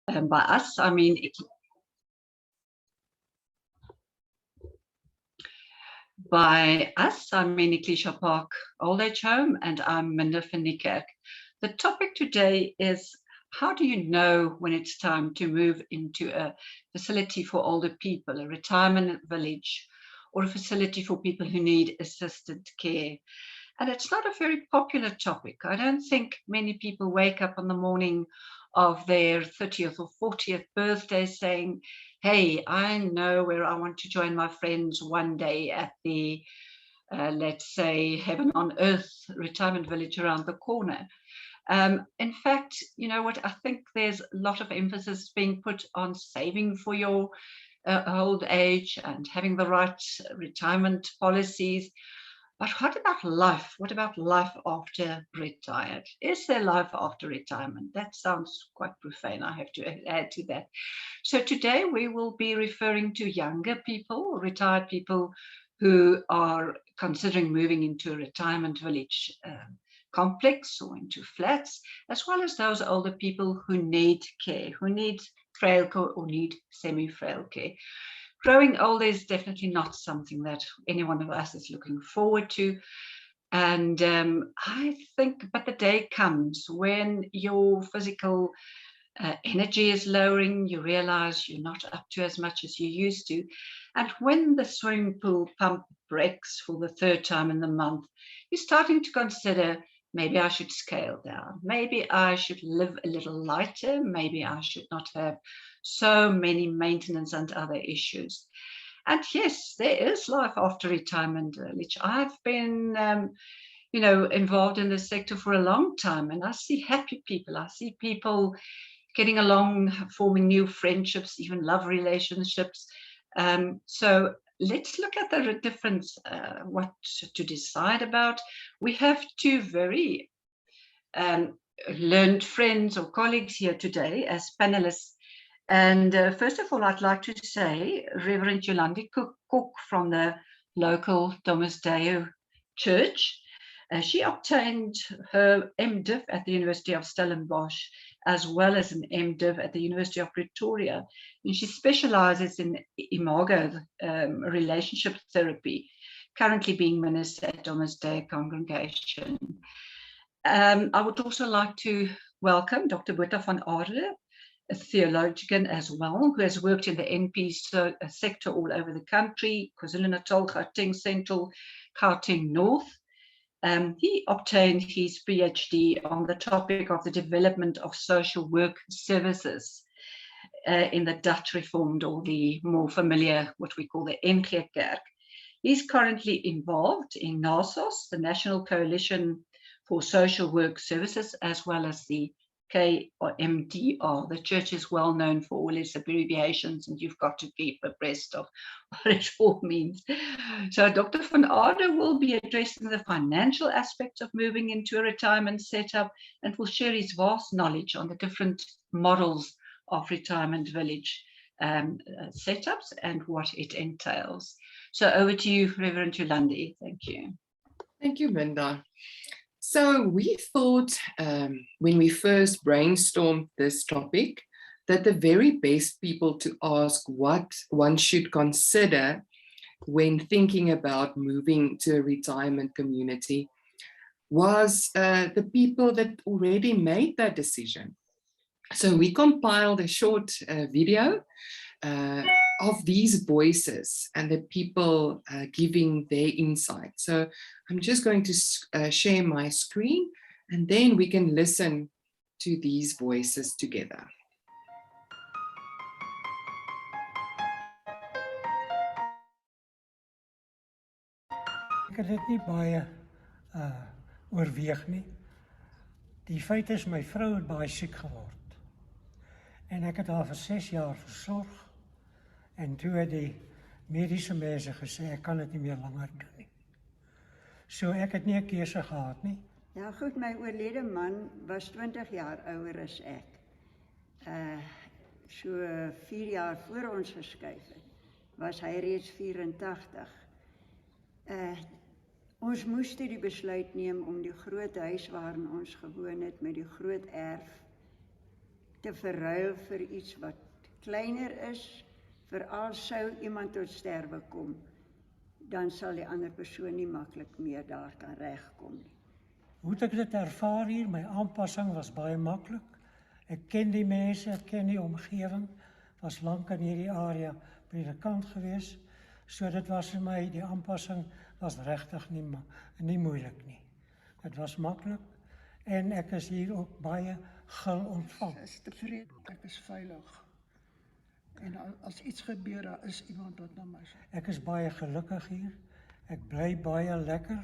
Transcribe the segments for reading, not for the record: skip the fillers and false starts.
By us, I mean Ekklesiapark Old Age Home, and I'm Minda van die Kerk. The topic today is, how do you know when it's time to move into a facility for older people, a retirement village, or a facility for people who need assisted care? And it's not a very popular topic. I don't think many people wake up on the morning of their 30th or 40th birthday saying, hey, I know where I want to join my friends one day at the, let's say, Heaven on Earth retirement village around the corner. In fact, you know what, I think there's a lot of emphasis being put on saving for your old age and having the right retirement policies. But what about life? What about life after retired? Is there life after retirement? That sounds quite profane, I have to add to that. So today we will be referring to younger people, retired people who are considering moving into a retirement village complex or into flats, as well as those older people who need care, who need frail care or need semi-frail care. Growing older is definitely not something that any one of us is looking forward to. And I think, but the day comes when your physical energy is lowering, you realize you're not up to as much as you used to. And when the swimming pool pump breaks for the third time in the month, you're starting to consider, maybe I should scale down. Maybe I should live a little lighter. Maybe I should not have so many maintenance and other issues. And yes, there is life after retirement, which I've been, involved in this sector for a long time. And I see happy people. I see people getting along, forming new friendships, even love relationships. So let's look at the difference, what to decide about. We have two very learned friends or colleagues here today as panelists. And first of all, I'd like to say Reverend Yolandi Cook from the local Domus Deo Church. She obtained her MDiv at the University of Stellenbosch, as well as an MDiv at the University of Pretoria. And she specializes in imago relationship therapy, currently being minister at Domus Deo Congregation. I would also like to welcome Dr. Botha van Aarde, a theologian as well, who has worked in the NP sector all over the country, KwaZulu-Natal, Gauteng Central, Gauteng North. He obtained his PhD on the topic of the development of social work services in the Dutch Reformed, or the more familiar, what we call the Ekklesiapark. He's currently involved in NASOS, the National Coalition for Social Work Services, as well as the KMDR. The church is well known for all its abbreviations, and you've got to keep abreast of what it all means. So Dr. van Aarde will be addressing the financial aspects of moving into a retirement setup, and will share his vast knowledge on the different models of retirement village setups and what it entails. So over to you, Reverend Yolandi. Thank you. Thank you, Minda. So we thought when we first brainstormed this topic that the very best people to ask what one should consider when thinking about moving to a retirement community was the people that already made that decision. So we compiled a short video of these voices and the people giving their insight. So I'm just going to share my screen, and then we can listen to these voices together. Ek het dit nie baie oorweeg nie. Die feit is, my vrou het baie siek geword. En ek het haar vir 6 jaar versorg. En toe het die mediese mense gesê, ek kan dit nie meer langer doen nie. So ek het nie 'n keuse gehad nie. Ja goed, my oorlede man was 20 jaar ouer as ek. So 4 jaar voor ons geskuif het, was hy reeds 84. Ons moes toe die besluit neem om die groot huis waarin ons gewoon het, met die groot erf, te verruil vir iets wat kleiner is, veral sou iemand tot sterwe kom, dan sal die ander persoon nie maklik meer daar kan regkom nie. Hoe het ek dit ervaar hier? My aanpassing was baie maklik. Ek ken die mense, ek ken die omgewing, was lank in hierdie area predikant gewees, so dit was vir my, die aanpassing was regtig nie moeilik nie. Dit was maklik en ek is hier ook baie gul ontvang. Ek is tevrede, ek is veilig. En as iets gebeur, daar is iemand wat na my sê. Ek is baie gelukkig hier. Ek bly baie lekker.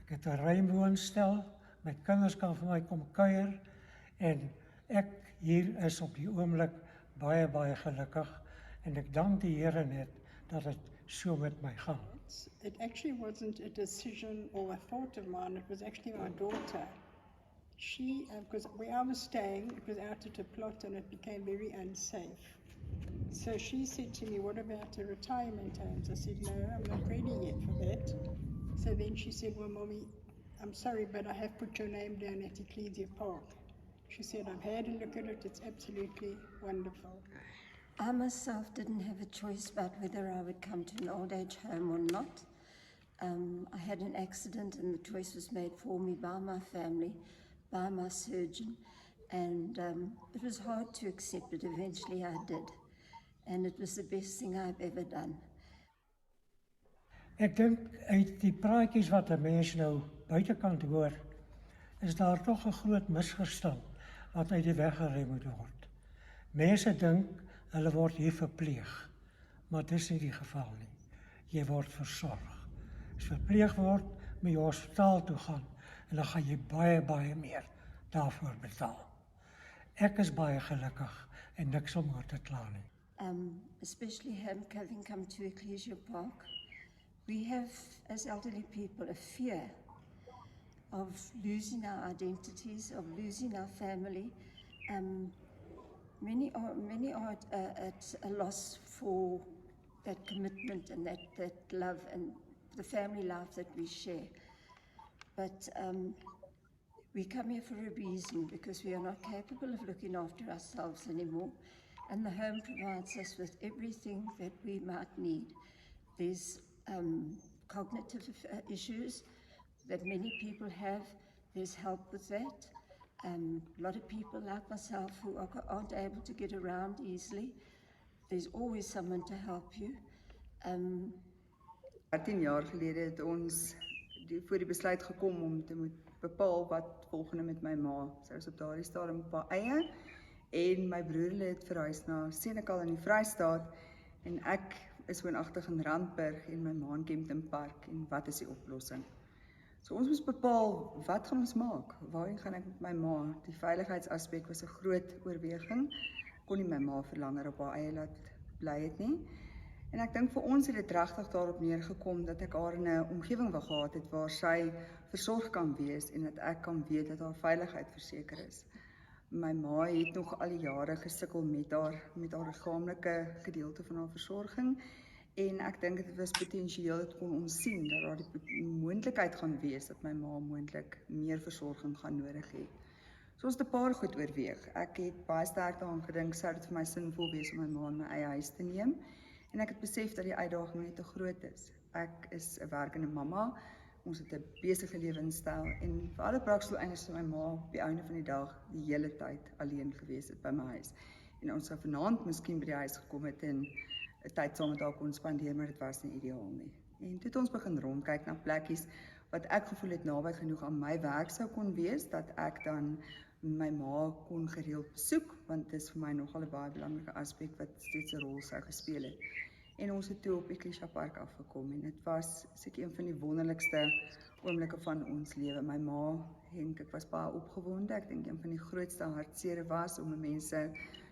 Ek het 'n ruim woonstel. My kinders kan vir my kom kuier en ek hier is op die oomblik baie gelukkig en ek dank die Here net dat dit so met my gaan. It actually wasn't a decision or a thought of mine, it was actually my daughter. She, because where I was staying, it was out at a plot and it became very unsafe. So she said to me, what about a retirement home? I said, no, I'm not ready yet for that. So then she said, well, Mommy, I'm sorry, but I have put your name down at Ekklesia Park. She said, I've had a look at it, it's absolutely wonderful. I myself didn't have a choice about whether I would come to an old age home or not. I had an accident and the choice was made for me by my family, by my surgeon, and it was hard to accept, but eventually I did. And it was the best thing I've ever done. Ek dink uit die praatjies wat 'n mens nou buitekant hoor, is daar tog 'n groot misverstand wat uit die weg gerem moet word. Mense dink hulle word hier verpleeg, maar dis nie die geval nie. Jy word versorg. As jy verpleeg word, moet jy hospitaal toe gaan en dan gaan jy baie meer daarvoor betaal. Ek is baie gelukkig en niks om oor te kla nie. Especially having come to Ekklesiapark Park, we have, as elderly people, a fear of losing our identities, of losing our family. Many are at a loss for that commitment and that love and the family life that we share. But we come here for a reason, because we are not capable of looking after ourselves anymore. And the home provides us with everything that we might need. There's cognitive issues that many people have. There's help with that. A lot of people like myself who aren't able to get around easily. There's always someone to help you. 13 jaar gelede het ons voor die besluit gekom om te moet bepaal wat volgende met my ma. Sy was op daardie stadium op haar eie. En my broer het verhuis na Senekal in die Vrystaat en ek is woonagtig in Randburg en my ma in Kempton Park en wat is die oplossing? So ons moes bepaal, wat gaan ons maak? Waarheen gaan ek met my ma? Die veiligheidsaspek was 'n groot oorweging. Kon nie my ma vir langer op haar eie laat bly het nie. En ek dink vir ons het dit regtig daarop neergekom dat ek haar in 'n omgewing wou gehad het waar sy versorg kan wees en dat ek kan weet dat haar veiligheid verseker is. My ma het nog al die jare gesukkel met haar liggaamlike gedeelte van haar versorging en ek dink dit was potensieel, dit kon ons sien dat daar die moontlikheid gaan wees dat my ma moontlik meer versorging gaan nodig hê. So ons het 'n paar goed oorweeg. Ek het baie sterk daaraan gedink, sou dit vir my sinvol wees om my ma in my eie huis te neem en ek het besef dat die uitdaging net te groot is. Ek is 'n werkende mamma. Ons het 'n besige lewenstyl en vir alle praktiese eindes is my ma op die einde van die dag die hele tyd alleen gewees het by my huis. En ons sou vanaand miskien by die huis gekom het en 'n tyd saam met haar kon spandeer, maar dit was nie ideaal nie. En toe het ons begin rondkyk na plekkies wat ek gevoel het naby genoeg aan my werk sou kon wees, dat ek dan my ma kon gereeld besoek, want dit is vir my nogal 'n baie belangrike aspek wat steeds 'n rol sou gespeel het. En ons het toe op Ekklesiapark afgekom en dit was seker een van die wonderlikste oomblikke van ons lewe. My ma, ek was baie opgewonde. Ek dink een van die grootste hartsere was om 'n mens se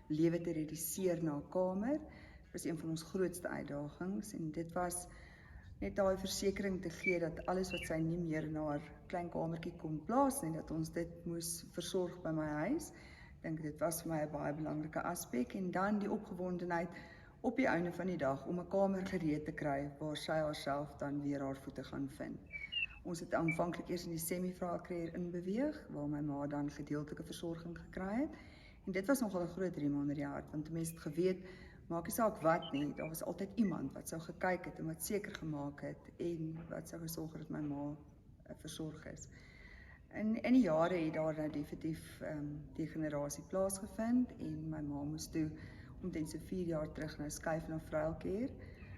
lewe te reduseer na 'n kamer. Dit was een van ons grootste uitdagings en dit was net daai versekering te gee dat alles wat sy nie meer in haar klein kamertjie kon plaas nie, dat ons dit moes versorg by my huis. Ek dink dit was vir my 'n baie belangrike aspek en dan die opgewondenheid op die einde van die dag om 'n kamer gereed te kry waar sy haarself dan weer haar voete gaan vind. Ons het aanvanklik eers in die semi-vraakryer inbeweeg waar my ma dan gedeeltelike versorging gekry het En dit was nogal 'n groot riem onder die hart, want mense het geweet, maak nie saak wat nie, daar was altyd iemand wat sou gekyk het en wat seker gemaak het en wat sou gesorg het dat my ma versorg is. In die jare het daar nou definitief degenerasie plaasgevind en my ma moes toe omtrent so 4 jaar terug nou skuif na vrouelkeer.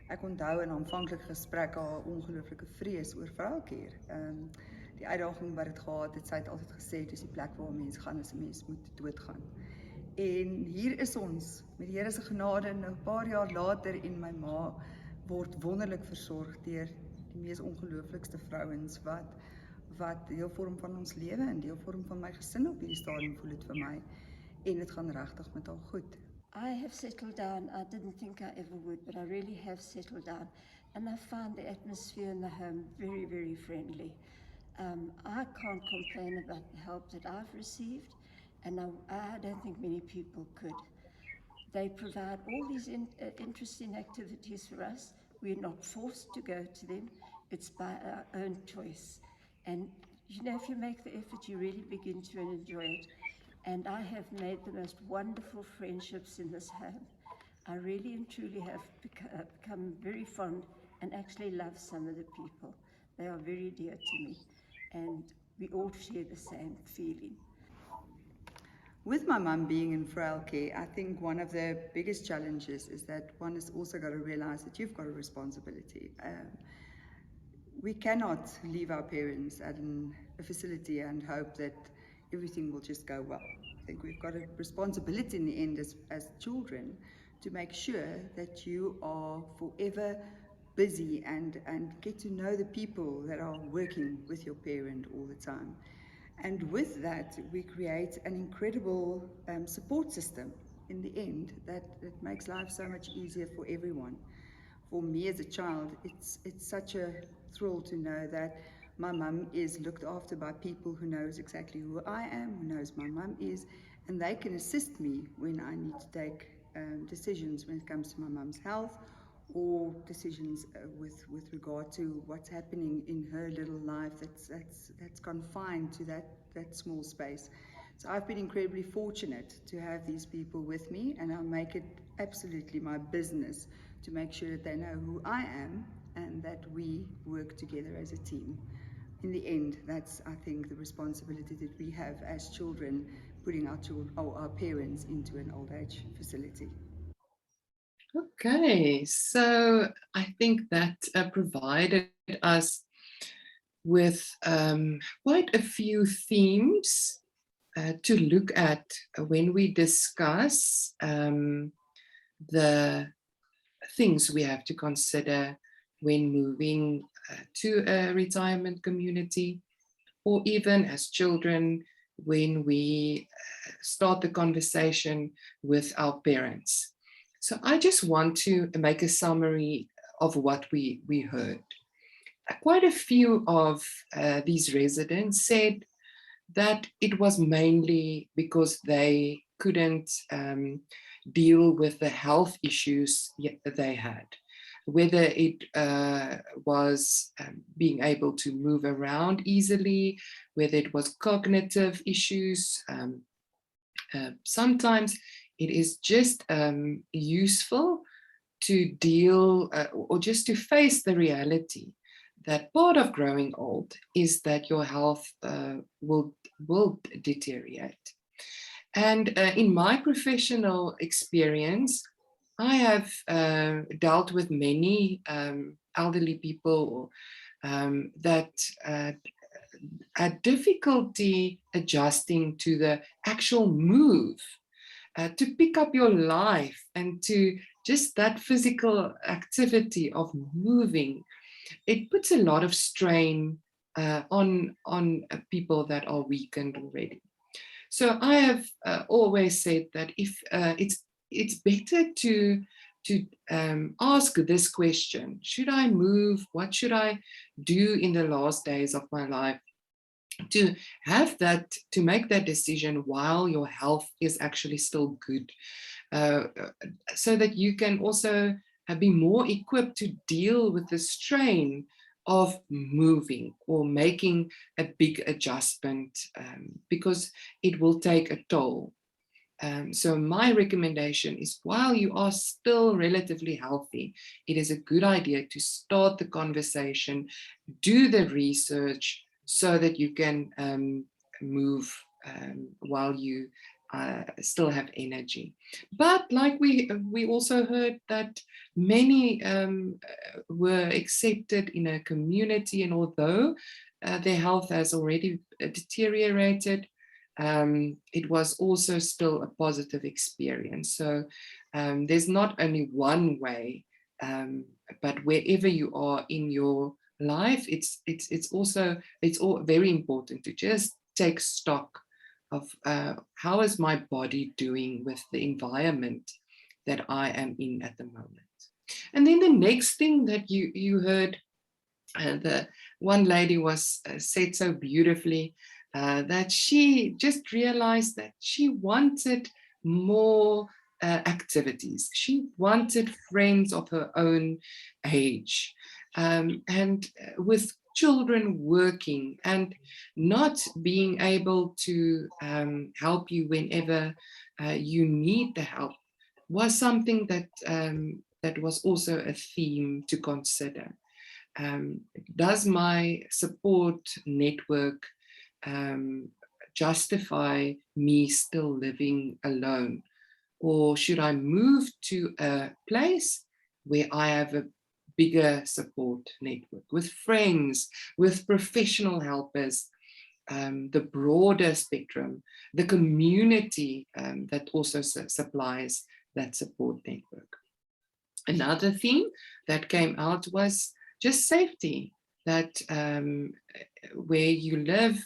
Ek onthou in aanvanklike gesprekke haar ongelooflike vrees oor vrouelkeer. Die uitdaging wat dit gehad het, sy het altyd gesê, dis die plek waar mense gaan as 'n mens moet doodgaan. En hier is ons, met die Here se genade, nou 'n paar jaar later en my ma word wonderlik versorg deur die mees ongelooflikste vrouens wat deel vorm van ons lewe en deel vorm van my gesin op hierdie stadium voel dit vir my. En dit gaan regtig met haar goed. I have settled down. I didn't think I ever would, but I really have settled down. And I found the atmosphere in the home very, very friendly. I can't complain about the help that I've received, and I don't think many people could. They provide all these interesting activities for us. We're not forced to go to them. It's by our own choice. And you know, if you make the effort, you really begin to enjoy it. And I have made the most wonderful friendships in this home. I really and truly have become very fond and actually love some of the people. They are very dear to me, and we all share the same feeling. With my mum being in frail care, I think one of the biggest challenges is that one has also got to realize that you've got a responsibility. We cannot leave our parents at a facility and hope that everything will just go well. I think we've got a responsibility in the end as children to make sure that you are forever busy and get to know the people that are working with your parent all the time. And with that, we create an incredible support system in the end that makes life so much easier for everyone. For me as a child, it's such a thrill to know that my mum is looked after by people who knows exactly who I am, who knows my mum is, and they can assist me when I need to take decisions when it comes to my mum's health or decisions with regard to what's happening in her little life that's confined to that small space. So I've been incredibly fortunate to have these people with me, and I'll make it absolutely my business to make sure that they know who I am and that we work together as a team. In the end, that's, I think, the responsibility that we have as children, putting our parents into an old age facility. Okay, so I think that provided us with quite a few themes to look at when we discuss the things we have to consider when moving to a retirement community, or even as children when we start the conversation with our parents. So I just want to make a summary of what we heard. Quite a few of these residents said that it was mainly because they couldn't deal with the health issues that they had, whether it was being able to move around easily, whether it was cognitive issues. Sometimes it is just useful to deal or just to face the reality that part of growing old is that your health will deteriorate. And in my professional experience, I have dealt with many elderly people that had difficulty adjusting to the actual move, to pick up your life and to just that physical activity of moving. It puts a lot of strain on people that are weakened already. So I have always said that if it's better to ask this question: should I move? What should I do in the last days of my life? To have that, to make that decision while your health is actually still good, so that you can also be more equipped to deal with the strain of moving or making a big adjustment, because it will take a toll. So my recommendation is, while you are still relatively healthy, it is a good idea to start the conversation, do the research, so that you can move while you still have energy. But like we also heard that many were accepted in a community, and although their health has already deteriorated, it was also still a positive experience. So there's not only one way, but wherever you are in your life, it's all very important to just take stock of how is my body doing with the environment that I am in at the moment. And then the next thing that you heard, the one lady was said so beautifully, that she just realized that she wanted more activities. She wanted friends of her own age. And with children working and not being able to help you whenever you need the help was something that that was also a theme to consider. Does my support network justify me still living alone? Or should I move to a place where I have a bigger support network with friends, with professional helpers, the broader spectrum, the community that also supplies that support network? Another theme that came out was just safety, that where you live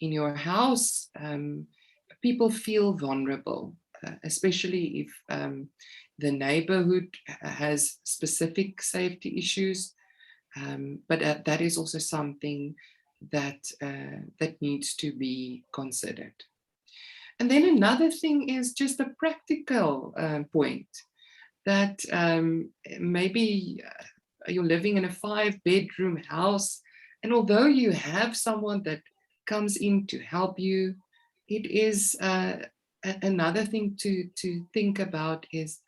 in your house, people feel vulnerable, especially if the neighborhood has specific safety issues. But that is also something that that needs to be considered. And then another thing is just a practical point, that maybe you're living in a 5-bedroom house, and although you have someone that comes in to help you, it is another thing to think about is,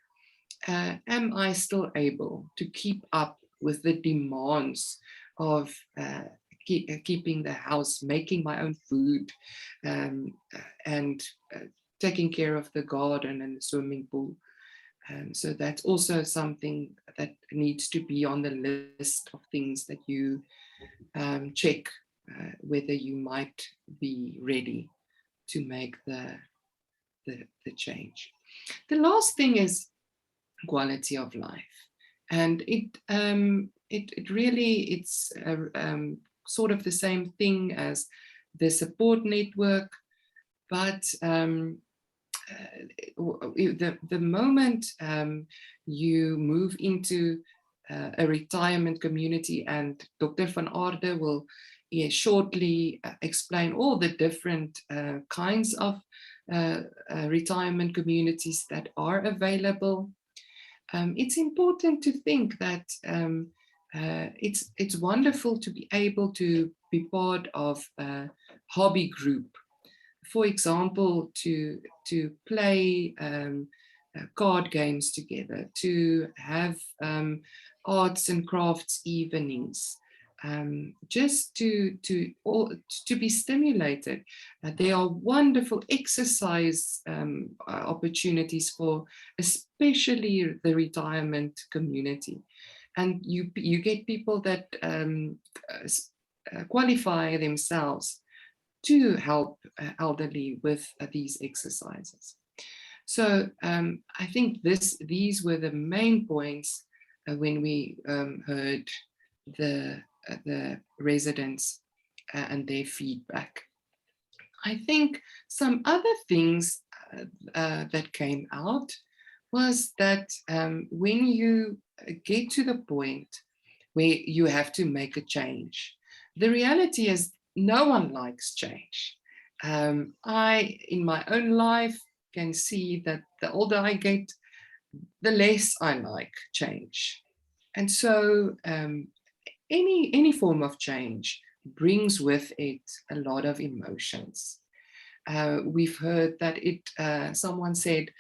am I still able to keep up with the demands of keeping the house, making my own food, and taking care of the garden and the swimming pool? So that's also something that needs to be on the list of things that you check whether you might be ready to make the change. The last thing is quality of life, and it really, it's sort of the same thing as the support network, but the moment you move into a retirement community, and Dr. van Aarde will shortly explain all the different kinds of retirement communities that are available, it's important to think that it's wonderful to be able to be part of a hobby group. For example, to play card games together, to have arts and crafts evenings, just to be stimulated. There are wonderful exercise opportunities for especially the retirement community, and you get people that qualify themselves to help elderly with these exercises. So I think these were the main points when we heard the residents and their feedback. I think some other things that came out was that when you get to the point where you have to make a change, the reality is no one likes change. I, in my own life, can see that the older I get, the less I like change. And so any form of change brings with it a lot of emotions. we've heard that someone said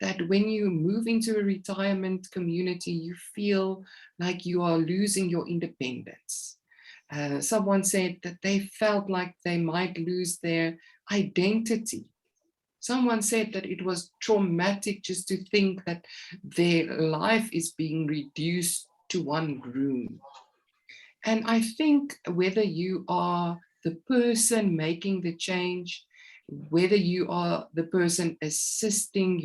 that when you move into a retirement community, you feel like you are losing your independence. Someone said that they felt like they might lose their identity. Someone said that it was traumatic just to think that their life is being reduced to one room. And I think whether you are the person making the change, whether you are the person assisting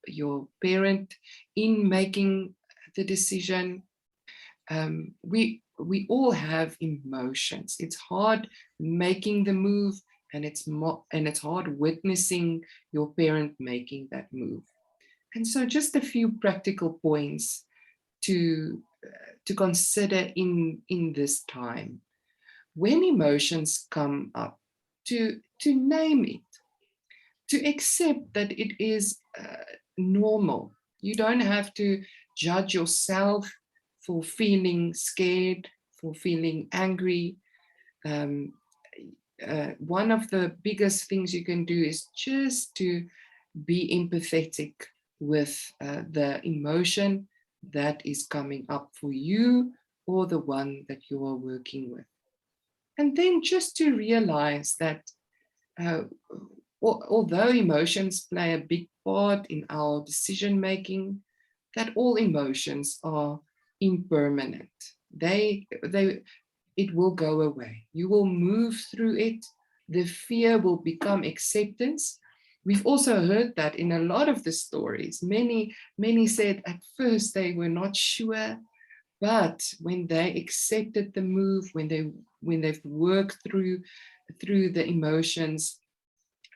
your parent in making the decision, we all have emotions. It's hard making the move, and it's hard witnessing your parent making that move. And so just a few practical points to consider in this time. When emotions come up, to name it, to accept that it is normal. You don't have to judge yourself for feeling scared, for feeling angry. One of the biggest things you can do is just to be empathetic with the emotion that is coming up for you or the one that you are working with. And then just to realize that although emotions play a big part in our decision making, that all emotions are impermanent. It will go away. You will move through it. The fear will become acceptance. We've also heard that in a lot of the stories. Many said at first they were not sure, but when they accepted the move, when they've worked through the emotions,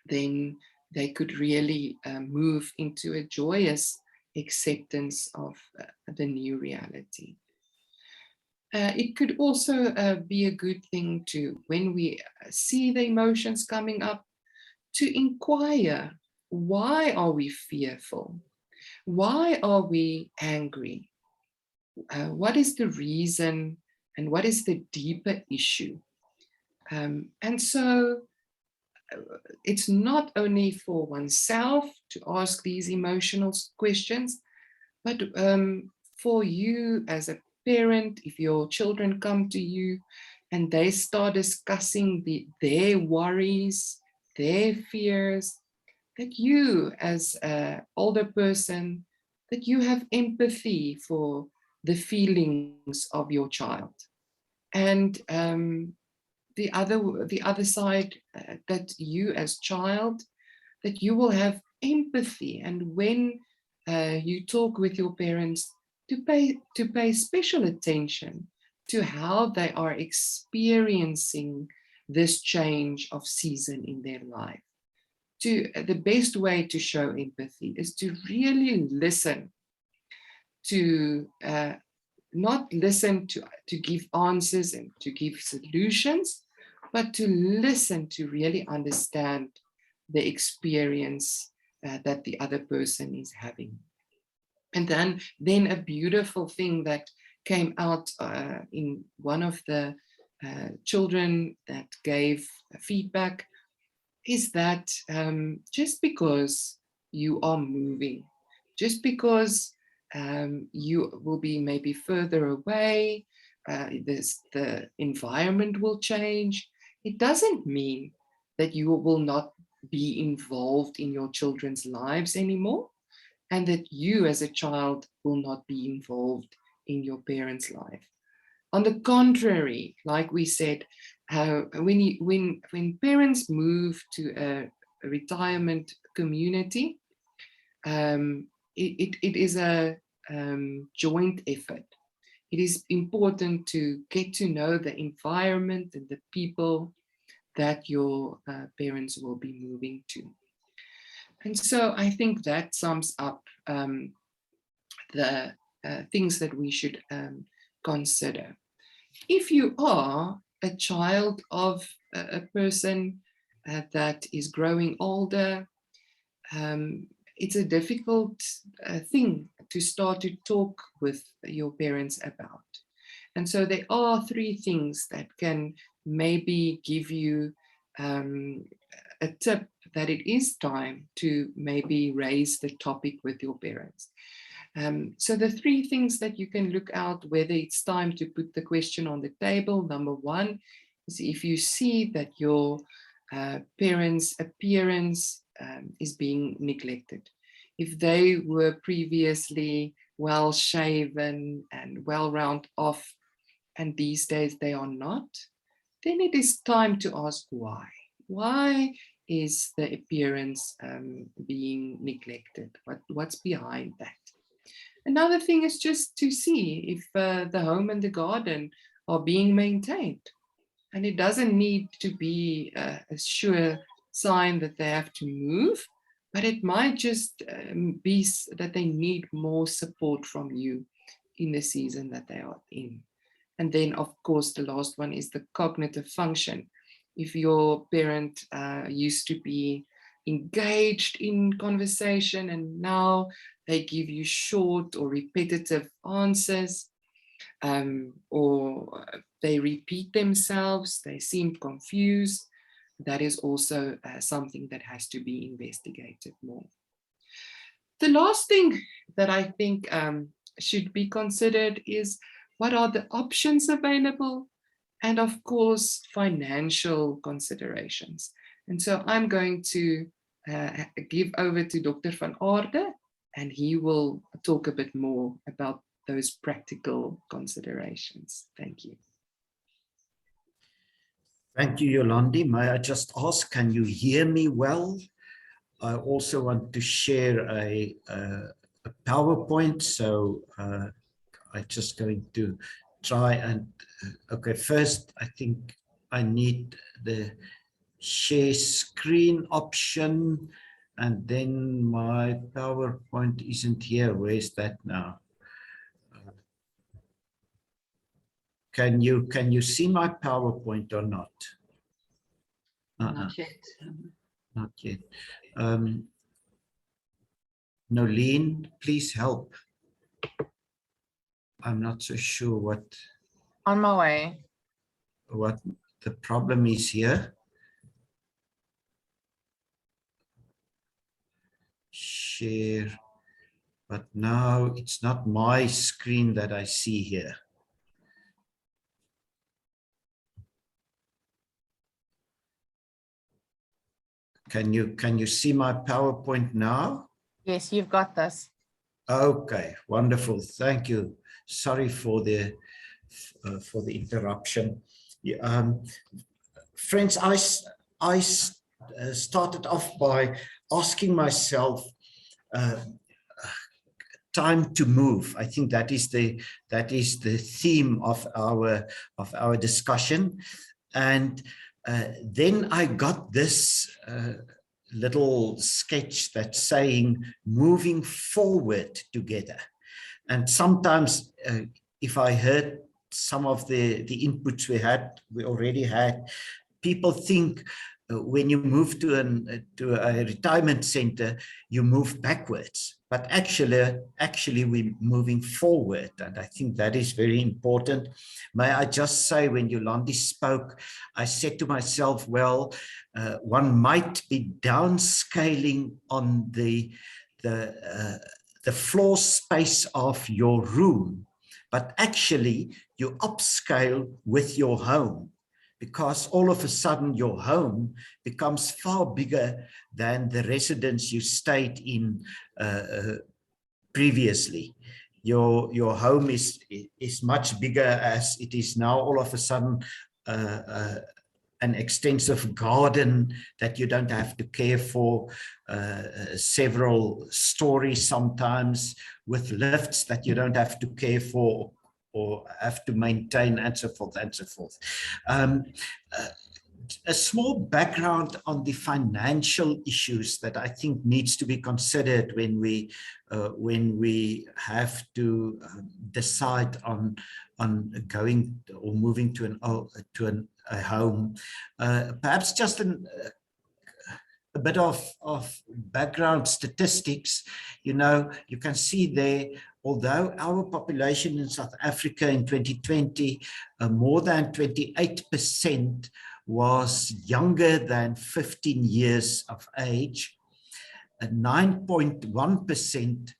then they could really move into a joyous acceptance of the new reality. It could also be a good thing to, when we see the emotions coming up, to inquire, why are we fearful? Why are we angry? What is the reason, and what is the deeper issue? And so it's not only for oneself to ask these emotional questions, but for you as a parent, if your children come to you and they start discussing their worries, their fears, that you as an older person, that you have empathy for the feelings of your child. And the other side, that you as child, that you will have empathy. And when you talk with your parents, to pay special attention to how they are experiencing this change of season in their life. The best way to show empathy is to really listen, to not listen to give answers and to give solutions, but to listen to really understand the experience that the other person is having. And then a beautiful thing that came out in one of the children that gave feedback is that just because you are moving, just because you will be maybe further away, the environment will change, it doesn't mean that you will not be involved in your children's lives anymore, and that you as a child will not be involved in your parents' life. On the contrary, like we said, when parents move to a retirement community, it is a joint effort. It is important to get to know the environment and the people that your parents will be moving to. And so I think that sums up the things that we should consider. If you are a child of a person that is growing older, it's a difficult thing to start to talk with your parents about. And so there are 3 things that can maybe give you a tip that it is time to maybe raise the topic with your parents. So the 3 things that you can look out whether it's time to put the question on the table. Number 1 is if you see that your parents' appearance is being neglected. If they were previously well shaven and well round off, and these days they are not, then it is time to ask why. Why is the appearance being neglected? What's behind that? Another thing is just to see if the home and the garden are being maintained. And it doesn't need to be a sure sign that they have to move, but it might just be that they need more support from you in the season that they are in. And then, of course, the last one is the cognitive function. If your parent used to be engaged in conversation and now they give you short or repetitive answers, or they repeat themselves, they seem confused, that is also something that has to be investigated more. The last thing that I think should be considered is what are the options available, and of course, financial considerations. And so I'm going to give over to Dr. van Aarde, and he will talk a bit more about those practical considerations. Thank you. Thank you, Yolandi. May I just ask, can you hear me well? I also want to share a PowerPoint, so I'm just going to try and, okay, first I think I need the share screen option, and then my PowerPoint isn't here. Where's that now? Can you see my PowerPoint or not? Not yet. Not yet. Nolene, please help. I'm not so sure what. On my way. What the problem is here. Share, but now it's not my screen that I see here. Can you see my PowerPoint now? Yes, you've got this. Okay, wonderful. Thank you. Sorry for the interruption. Friends, I started off by asking myself, time to move. I think that is the theme of our discussion, and then I got this little sketch that's saying moving forward together. And sometimes if I heard some of the inputs we already had, people think when you move to a retirement center, you move backwards. But actually we're moving forward, and I think that is very important. May I just say, when Yolandi spoke, I said to myself, well, one might be downscaling on the floor space of your room, but actually you upscale with your home, because all of a sudden your home becomes far bigger than the residence you stayed in previously. Your home is much bigger, as it is now all of a sudden an extensive garden that you don't have to care for, several stories sometimes, with lifts that you don't have to care for or have to maintain, and so forth and so forth. A small background on the financial issues that I think needs to be considered when we have to decide on going or moving to a home. Perhaps just a bit of background statistics. You know, you can see there, although our population in South Africa in 2020, more than 28% was younger than 15 years of age, 9.1%,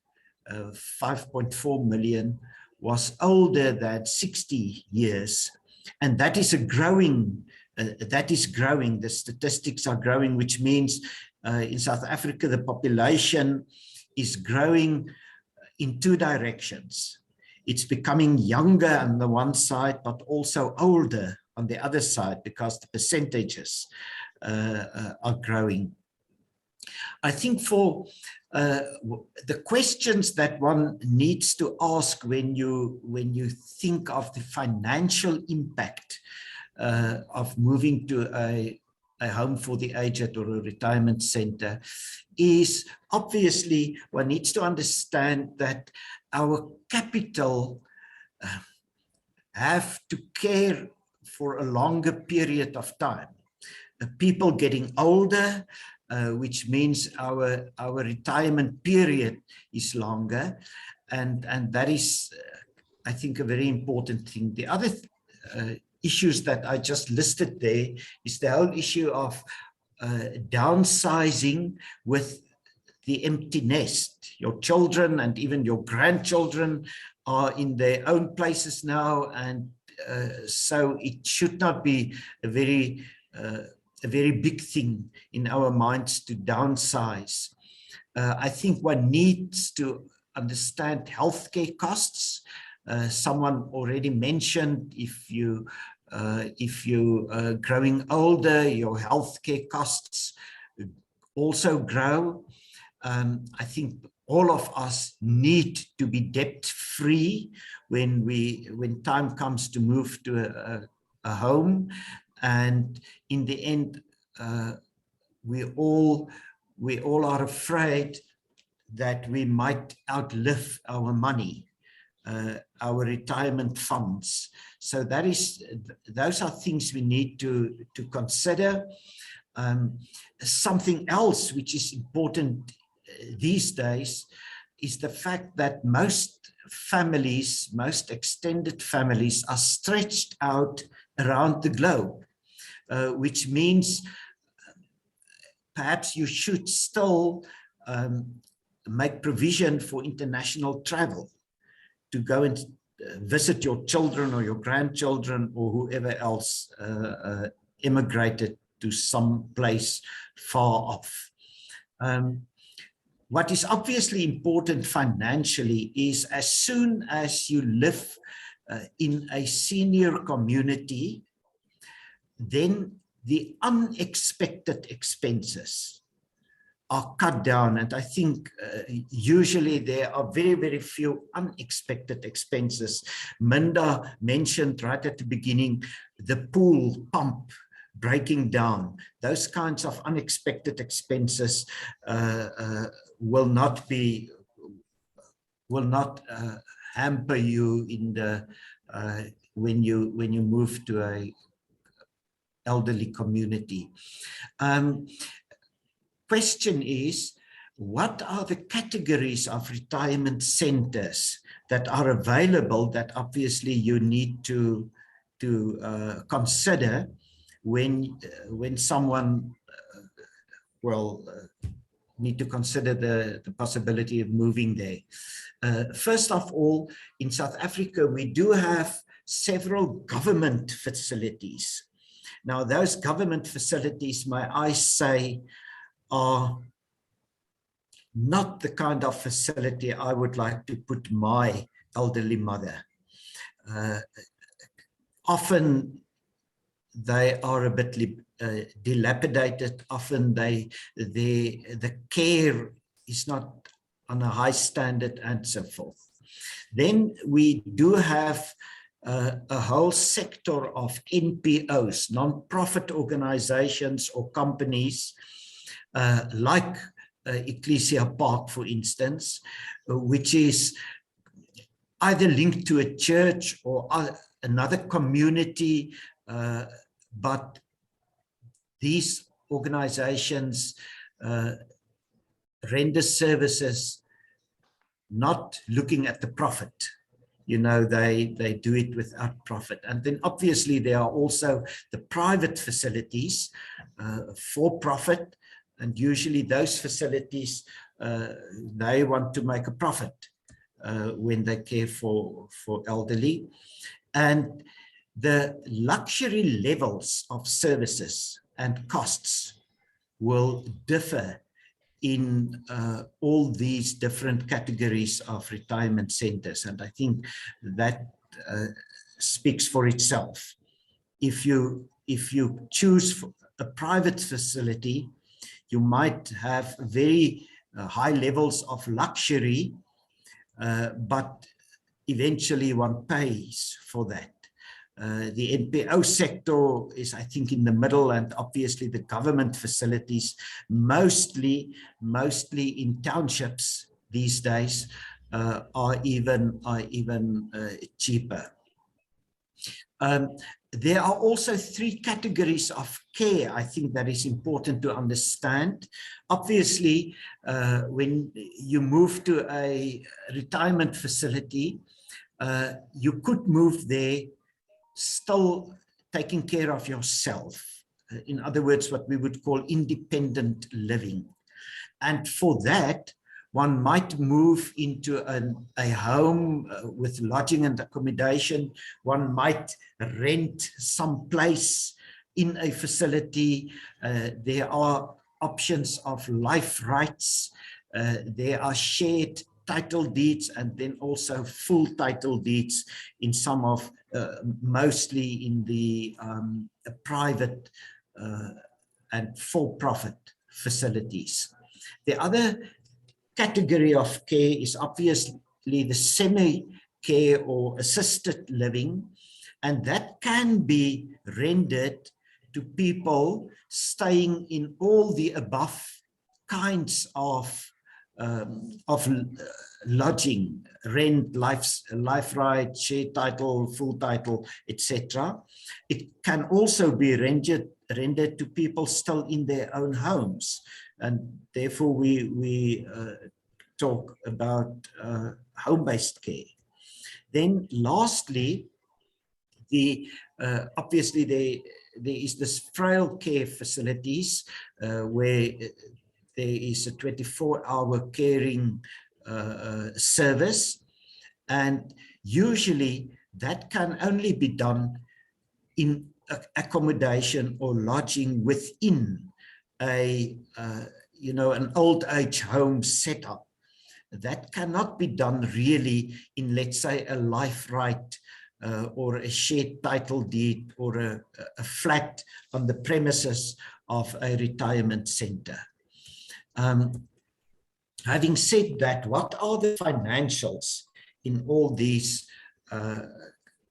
5.4 million, was older than 60 years, and that is a growing. That is growing. The statistics are growing, which means in South Africa the population is growing in two directions. It's becoming younger on the one side, but also older on the other side, because the percentages are growing. I think for the questions that one needs to ask when you think of the financial impact of moving to a home for the aged or a retirement center is, obviously one needs to understand that our capital have to care for a longer period of time. People getting older, which means our retirement period is longer, and that is, I think, a very important thing. The other issues that I just listed there is the whole issue of downsizing with the empty nest. Your children and even your grandchildren are in their own places now, and so it should not be a very big thing in our minds to downsize. I think one needs to understand healthcare costs. Someone already mentioned if you growing older, your healthcare costs also grow. I think all of us need to be debt-free when time comes to move to a home, and in the end, we all are afraid that we might outlive our money, our retirement funds. So those are things we need to consider. Something else which is important these days is the fact that most families, most extended families, are stretched out around the globe, which means perhaps you should still make provision for international travel to go and visit your children or your grandchildren or whoever else immigrated to some place far off. What is obviously important financially is, as soon as you live in a senior community, then the unexpected expenses are cut down. And I think usually there are very, very few unexpected expenses. Minda mentioned right at the beginning, the pool pump breaking down. Those kinds of unexpected expenses will not hamper you in the when you move to a elderly community. Question is, what are the categories of retirement centers that are available that obviously you need to consider when someone need to consider the possibility of moving there. First of all, in South Africa, we do have several government facilities. Now, those government facilities, may I say, are not the kind of facility I would like to put my elderly mother. Often they are a bit dilapidated. Often the care is not on a high standard and so forth. Then we do have a whole sector of NPOs, non-profit organizations or companies like Ekklesiapark, for instance, which is either linked to a church or another community, but these organizations render services not looking at the profit. you know, they do it without profit. And then obviously there are also the private facilities for profit, and usually those facilities, they want to make a profit when they care for elderly. And the luxury levels of services and costs will differ in all these different categories of retirement centers. And I think that speaks for itself. If you choose a private facility, you might have very high levels of luxury, but eventually one pays for that. The NPO sector is, I think, in the middle, and obviously the government facilities, mostly in townships these days, are even cheaper. There are also three categories of care, I think, that is important to understand. Obviously, when you move to a retirement facility, you could move there still taking care of yourself. In other words, what we would call independent living. And for that, one might move into a home with lodging and accommodation. One might rent some place in a facility. There are options of life rights. There are shared title deeds, and then also full title deeds in some of, mostly in the private and for-profit facilities. The other category of care is obviously the semi-care or assisted living, and that can be rendered to people staying in all the above kinds of lodging, rent, life right, share title, full title, etc. It can also be rendered to people still in their own homes, and therefore we talk about home-based care. Then lastly, obviously there is this frail care facilities where there is a 24-hour caring service, and usually that can only be done in accommodation or lodging within a an old age home setup. That cannot be done really in, let's say, a life right or a shared title deed or a flat on the premises of a retirement center. Having said that, what are the financials in all these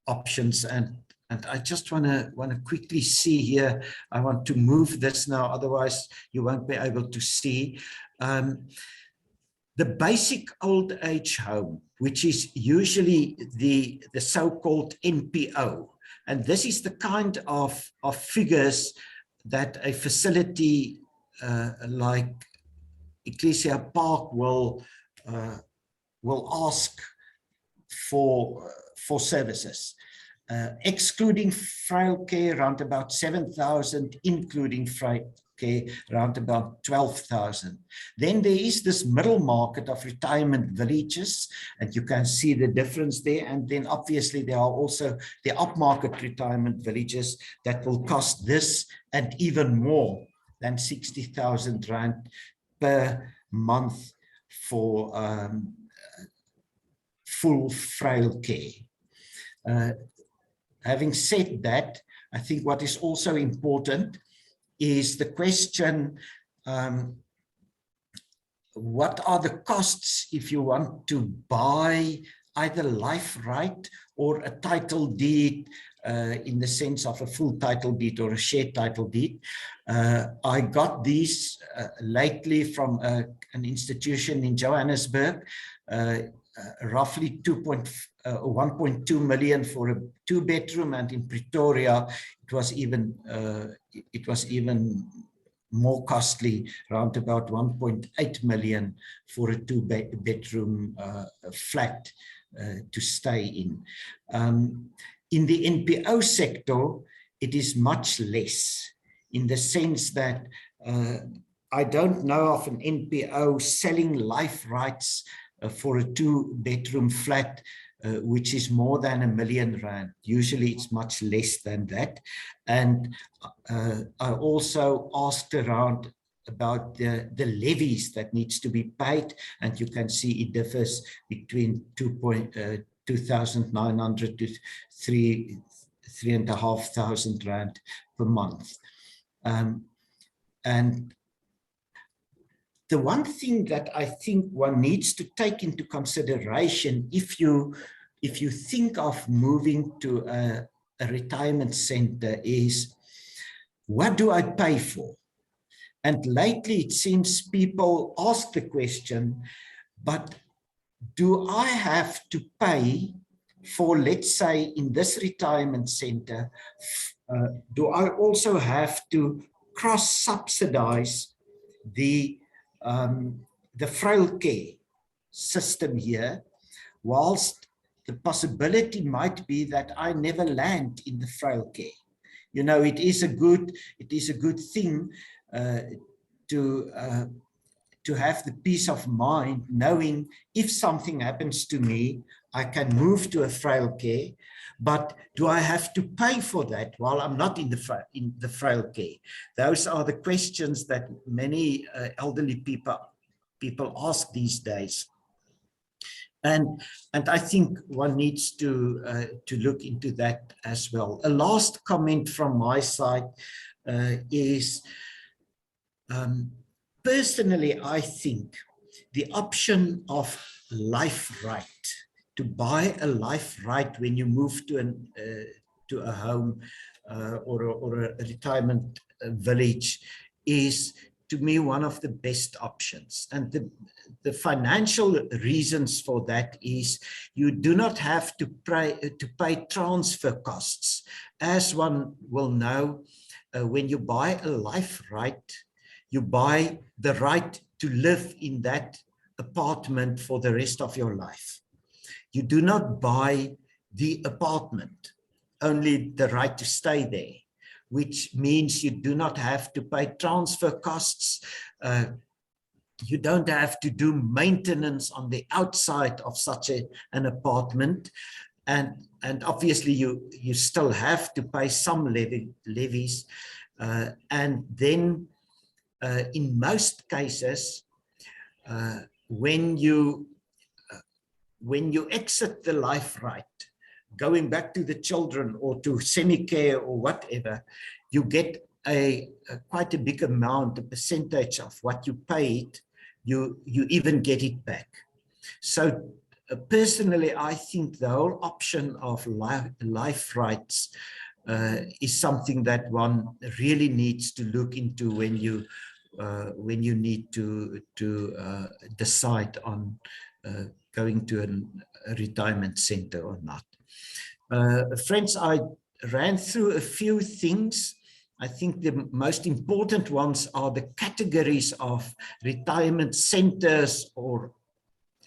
options? And I just want to quickly see here. I want to move this now, otherwise you won't be able to see. The basic old age home, which is usually the so-called NPO, and this is the kind of figures that a facility like Ekklesiapark will ask for services. Excluding frail care, around about 7,000, including frail care, around about 12,000. Then there is this middle market of retirement villages, and you can see the difference there. And then obviously there are also the upmarket retirement villages that will cost this and even more than 60,000 rand per month for full frail care. Having said that, I think what is also important is the question, what are the costs if you want to buy either life right or a title deed in the sense of a full title deed or a shared title deed. I got these lately from an institution in Johannesburg, roughly 1.2 million for a 2-bedroom, and in Pretoria it was even more costly, around about 1.8 million for a 2-bedroom flat to stay in. In the NPO sector, it is much less, in the sense that I don't know of an NPO selling life rights for a 2-bedroom flat, which is more than R1 million. Usually it's much less than that. And I also asked around about the levies that needs to be paid, and you can see it differs between 2,900 to 3,500 rand per month. And the one thing that I think one needs to take into consideration if you think of moving to a retirement center is, what do I pay for? And lately it seems people ask the question, but do I have to pay for, let's say, in this retirement center, do I also have to cross-subsidize the frail care system here, whilst the possibility might be that I never land in the frail care? You know, it is a good thing to have the peace of mind knowing if something happens to me, I can move to a frail care. But do I have to pay for that while I'm not in the frail care? Those are the questions that many elderly people ask these days. And I think one needs to look into that as well. A last comment from my side is, personally, I think the option of life right, to buy a life right when you move to a home or a retirement village, is to me one of the best options. And the financial reasons for that is you do not have to pay transfer costs. As one will know, when you buy a life right, you buy the right to live in that apartment for the rest of your life. You do not buy the apartment, only the right to stay there, which means you do not have to pay transfer costs. You don't have to do maintenance on the outside of such an apartment. And obviously you still have to pay some levies. And then in most cases, when you exit the life right, going back to the children or to semi-care or whatever, you get quite a big amount, a percentage of what you paid, you even get it back. So personally, I think the whole option of life rights is something that one really needs to look into when you need to decide on going to a retirement center or not. Friends, I ran through a few things. I think the most important ones are the categories of retirement centers or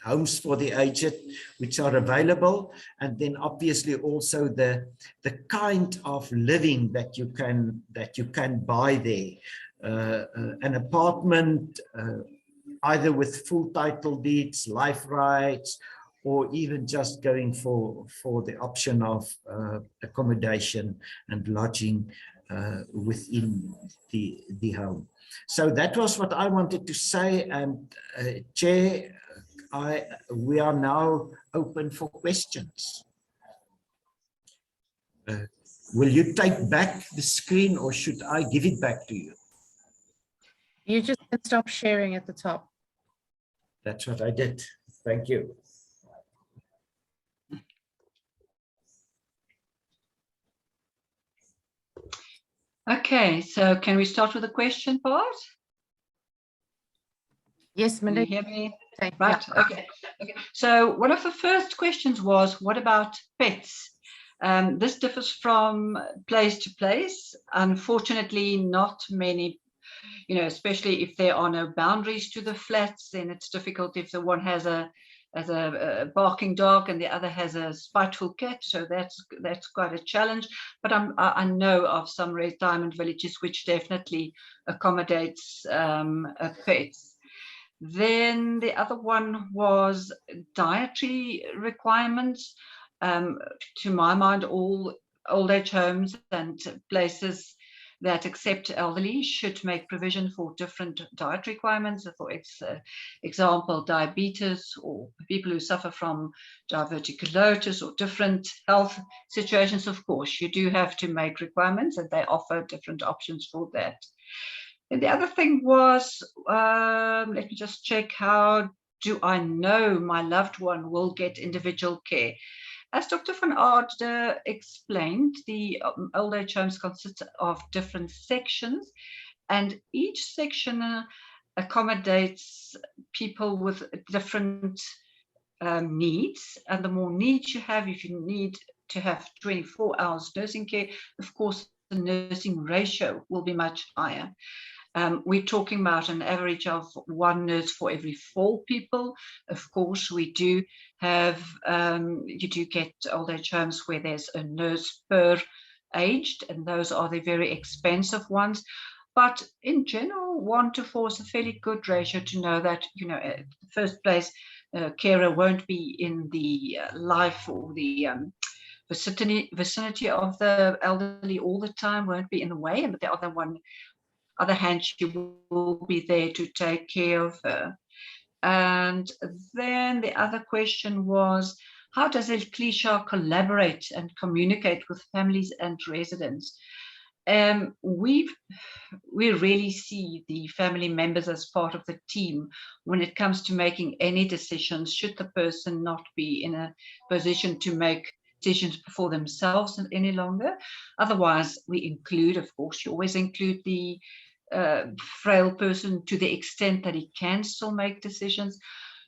homes for the aged, which are available, and then obviously also the kind of living that you can buy there. An apartment, either with full title deeds, life rights, or even just going for the option of accommodation and lodging within the home. So that was what I wanted to say, and Chair, we are now open for questions. Will you take back the screen, or should I give it back to you? You just can stop sharing at the top. That's what I did. Thank you. Okay, so can we start with the question part? Yes, Can Minda. you hear me? Okay, Right, yeah. okay. So one of the first questions was, what about pets? This differs from place to place. Unfortunately, not many, especially if there are no boundaries to the flats, then it's difficult if the one has a has a barking dog and the other has a spiteful cat, so that's quite a challenge. But I know of some retirement villages which definitely accommodates pets. Then the other one was dietary requirements. To my mind, all old age homes and places that accept elderly should make provision for different diet requirements. For example, diabetes, or people who suffer from diverticulosis, or different health situations. Of course, you do have to make requirements, and they offer different options for that. And the other thing was, let me just check, how do I know my loved one will get individual care? As Dr. van Aarde explained, the old age homes consist of different sections, and each section accommodates people with different needs. And the more needs you have, if you need to have 24 hours nursing care, of course, the nursing ratio will be much higher. We're talking about an average of 1 nurse for every 4 people. Of course, we do have, you do get old age homes where there's a nurse per aged, and those are the very expensive ones. But in general, 1 to 4 is a fairly good ratio to know that, in the first place, carer won't be in the life or the vicinity of the elderly all the time, won't be in the way, and the other hand, she will be there to take care of her. And then the other question was, how does Ekklesia collaborate and communicate with families and residents? We really see the family members as part of the team when it comes to making any decisions, should the person not be in a position to make decisions for themselves any longer. Otherwise, we include, of course, you always include the frail person to the extent that he can still make decisions.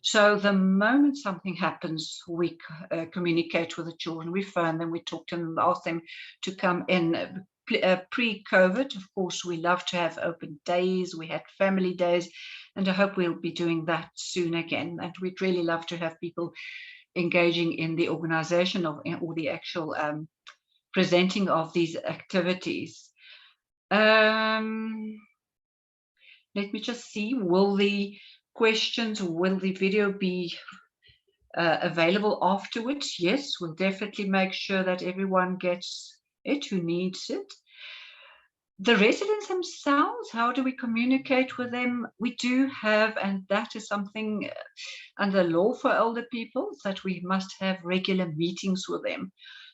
So the moment something happens, we communicate with the children, we phone them, we talk to them, ask them to come in. Pre-COVID, of course, we love to have open days. We had family days, and I hope we'll be doing that soon again. And we'd really love to have people engaging in the organization of, or the actual presenting of these activities. Let me just see, will the questions, will the video be available afterwards? Yes, we'll definitely make sure that everyone gets it who needs it. The residents themselves, how do we communicate with them? We do have, and that is something under law for older people, that we must have regular meetings with them.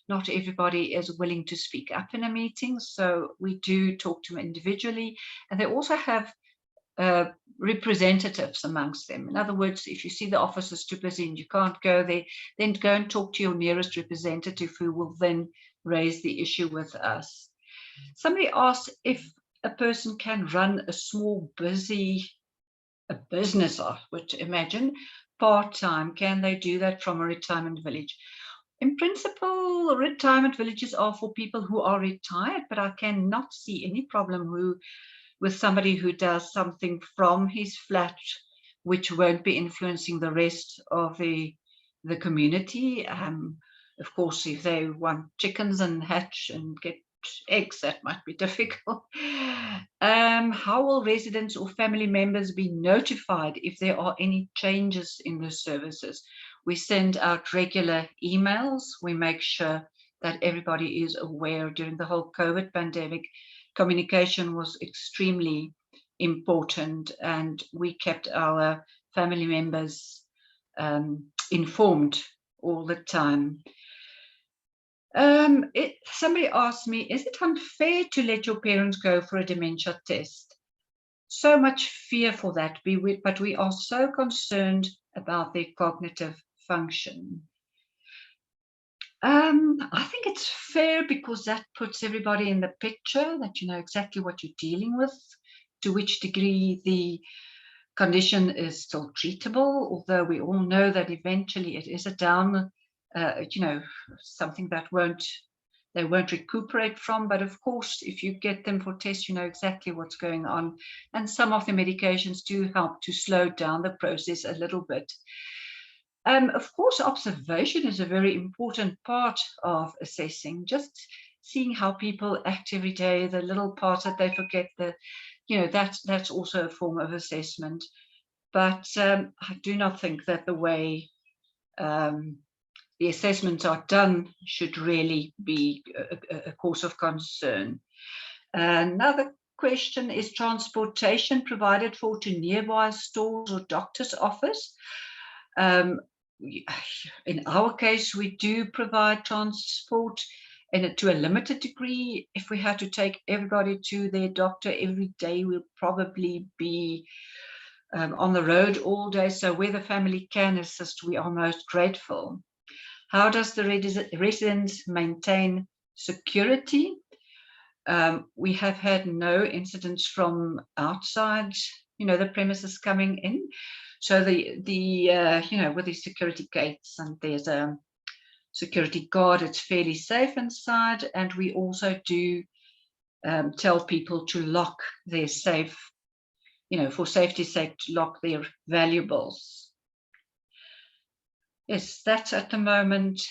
Not everybody is willing to speak up in a meeting, so we do talk to them individually, and they also have representatives amongst them. In other words, if you see the office is too busy and you can't go there, then go and talk to your nearest representative, who will then raise the issue with us. Somebody asked if a person can run a small business, I would imagine, part-time. Can they do that from a retirement village? In principle, retirement villages are for people who are retired, but I cannot see any problem with somebody who does something from his flat, which won't be influencing the rest of the community. Of course, if they want chickens and hatch and get eggs, that might be difficult. How will residents or family members be notified if there are any changes in the services? We send out regular emails. We make sure that everybody is aware. During the whole COVID pandemic, communication was extremely important, and we kept our family members informed all the time. Somebody asked me, is it unfair to let your parents go for a dementia test? So much fear for that, but we are so concerned about their cognitive function. I think it's fair because that puts everybody in the picture, that you know exactly what you're dealing with, to which degree the condition is still treatable, although we all know that eventually it is a down, something that they won't recuperate from. But of course, if you get them for tests, you know exactly what's going on. And some of the medications do help to slow down the process a little bit. Of course, observation is a very important part of assessing, just seeing how people act every day, the little parts that they forget, that's also a form of assessment. But I do not think that the way the assessments are done should really be a cause of concern. Another question is transportation provided for to nearby stores or doctor's office. In our case, we do provide transport to a limited degree. If we had to take everybody to their doctor every day, we'll probably be on the road all day. So where the family can assist, we are most grateful. How does the residents maintain security? We have had no incidents from outside, the premises coming in. So with the security gates, and there's a security guard, it's fairly safe inside. And we also do tell people to lock their safe, for safety's sake, to lock their valuables. Yes, that's at the moment.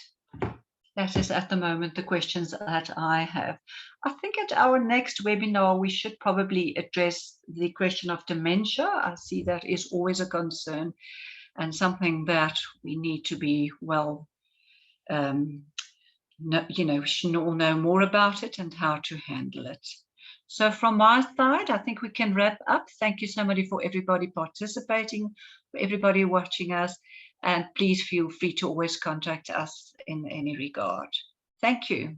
That is at the moment the questions that I have. I think at our next webinar, we should probably address the question of dementia. I see that is always a concern and something that we need to be well, we should all know more about it and how to handle it. So from my side, I think we can wrap up. Thank you so much for everybody participating, for everybody watching us. And please feel free to always contact us in any regard. Thank you.